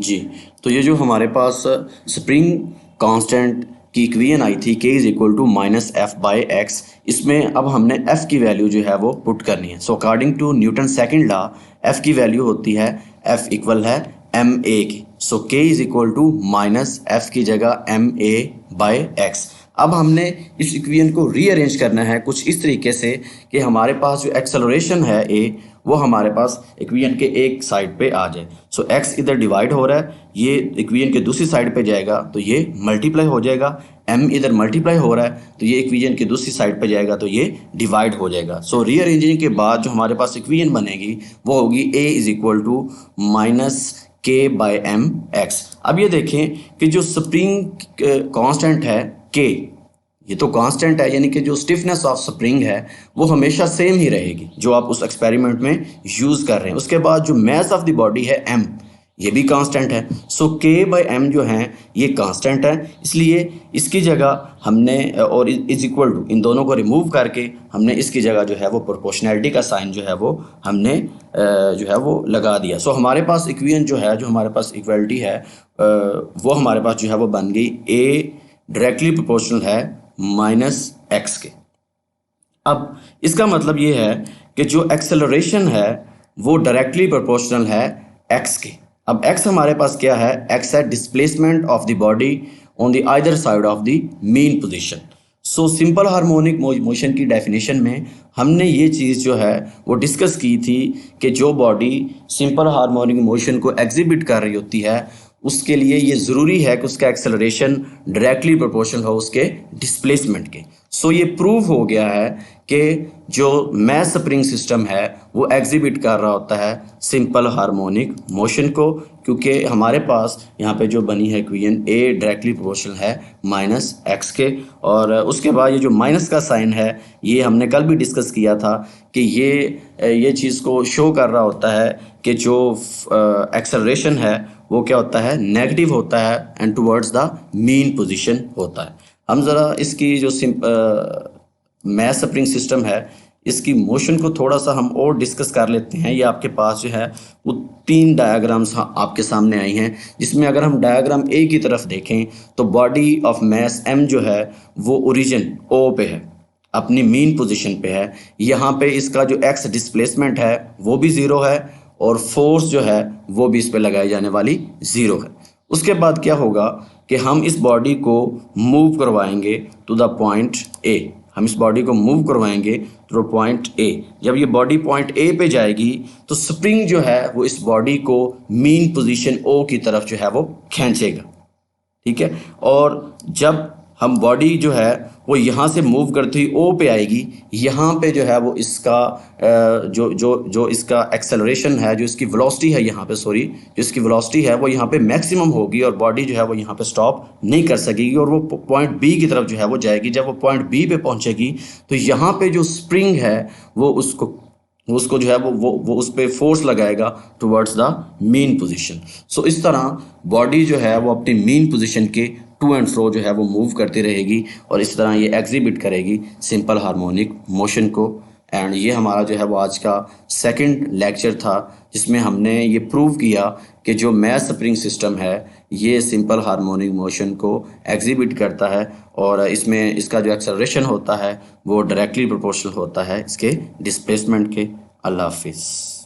जी, तो ये जो हमारे पास स्प्रिंग कांस्टेंट की इक्वेशन आई थी k is equal to minus F by x, इसमें अब हमने f की वैल्यू जो है वो पुट करनी है। So according to Newton second law f की वैल्यू होती है f इक्वल है एम ए की। So k is equal to minus F की जगह एम ए बाई एक्स। अब हमने इस इक्वेशन को रीअरेंज करना है कुछ इस तरीके से कि हमारे पास जो एक्सेलरेशन है a वो हमारे पास इक्वेशन के एक साइड पे आ जाए। सो x इधर डिवाइड हो रहा है, ये इक्वेशन के दूसरी साइड पे जाएगा तो ये मल्टीप्लाई हो जाएगा। m इधर मल्टीप्लाई हो रहा है तो ये इक्वेशन की दूसरी साइड पे जाएगा तो ये डिवाइड हो जाएगा। सो रीअरेंजिंग के बाद जो हमारे पास इक्वेशन बनेगी वो होगी a is equal to minus k by m x. अब ये देखें कि जो स्प्रिंग कांस्टेंट है k, ये तो कांस्टेंट है, यानी कि जो स्टिफनेस ऑफ स्प्रिंग है वो हमेशा सेम ही रहेगी जो आप उस एक्सपेरिमेंट में यूज़ कर रहे हैं। उसके बाद जो मास ऑफ द बॉडी है m, ये भी कांस्टेंट है। सो k बाई एम जो है ये कांस्टेंट है, इसलिए इसकी जगह हमने और इज इक्वल टू इन दोनों को रिमूव करके हमने इसकी जगह जो है वो प्रोपोर्शनैलिटी का साइन जो है वो हमने जो है वो लगा दिया। सो हमारे पास इक्वेशन जो है, जो हमारे पास इक्वलिटी है वो हमारे पास जो है वो बन गई a डायरेक्टली प्रोपोर्शनल है माइनस एक्स के। अब इसका मतलब ये है कि जो एक्सेलरेशन है वो डायरेक्टली प्रोपोर्शनल है एक्स के। अब एक्स हमारे पास क्या है, एक्स है displacement of the body on the either side of the mean position. So simple harmonic motion की डेफिनेशन में हमने ये चीज़ जो है वो डिस्कस की थी कि जो बॉडी सिंपल हार्मोनिक मोशन को एग्जिबिट कर रही होती है उसके लिए ये ज़रूरी है कि उसका एक्सेलरेशन डायरेक्टली प्रोपोर्शनल हो उसके डिस्प्लेसमेंट के। सो ये प्रूव हो गया है कि जो मास स्प्रिंग सिस्टम है वो एग्जिबिट कर रहा होता है सिंपल हार्मोनिक मोशन को, क्योंकि हमारे पास यहाँ पे जो बनी है इक्वेशन a डायरेक्टली प्रोपोर्शनल है माइनस एक्स के। और उसके बाद ये जो माइनस का साइन है ये हमने कल भी डिस्कस किया था कि ये चीज़ को शो कर रहा होता है कि जो एक्सेलरेशन है वो क्या होता है, नेगेटिव होता है and towards the mean position होता है। हम ज़रा इसकी जो मास स्प्रिंग सिस्टम है इसकी मोशन को थोड़ा सा हम और डिस्कस कर लेते हैं। ये आपके पास जो है वो 3 डायग्राम्स आपके सामने आई हैं, जिसमें अगर हम डायग्राम ए की तरफ देखें तो बॉडी ऑफ मास m जो है वो ओरिजिन O पे है, अपनी मीन पोजीशन पे है। यहाँ पे इसका जो x डिस्प्लेसमेंट है वो भी ज़ीरो है और फोर्स जो है वो भी इस पे लगाई जाने वाली ज़ीरो है। उसके बाद क्या होगा कि हम इस बॉडी को मूव करवाएंगे टू द पॉइंट A। हम इस बॉडी को मूव करवाएंगे थ्रू पॉइंट A। जब ये बॉडी पॉइंट A पे जाएगी तो स्प्रिंग जो है वो इस बॉडी को मीन पोजीशन O की तरफ जो है वो खींचेगा, ठीक है। और जब हम बॉडी जो है वो यहाँ से मूव करती हुई O पे आएगी, यहाँ पे जो है वो इसका जो इसका एक्सेलरेशन है, जो इसकी वेलोसिटी है यहाँ पे, सॉरी, जो इसकी वेलोसिटी है वो यहाँ पे मैक्सिमम होगी और बॉडी जो है वो यहाँ पे स्टॉप नहीं कर सकेगी और वो पॉइंट B की तरफ जो है वो जाएगी। जब वो पॉइंट B पे पहुँचेगी तो यहाँ पे जो स्प्रिंग है वो उसको जो है वो उस पर फोर्स लगाएगा टुवर्ड्स द मीन पोजीशन। सो इस तरह बॉडी जो है वो अपनी मीन पोजीशन के टू एंड फ्रो जो है वो मूव करती रहेगी और इस तरह ये एग्जिबिट करेगी सिंपल हार्मोनिक मोशन को। एंड ये हमारा जो है वो आज का सेकंड लेक्चर था जिसमें हमने ये प्रूव किया कि जो मास स्प्रिंग सिस्टम है ये सिंपल हार्मोनिक मोशन को एग्जिबिट करता है और इसमें इसका जो एक्सेलरेशन होता है वो डायरेक्टली प्रोपोर्शनल होता है इसके डिस्प्लेसमेंट के। अल्लाह हाफिज़।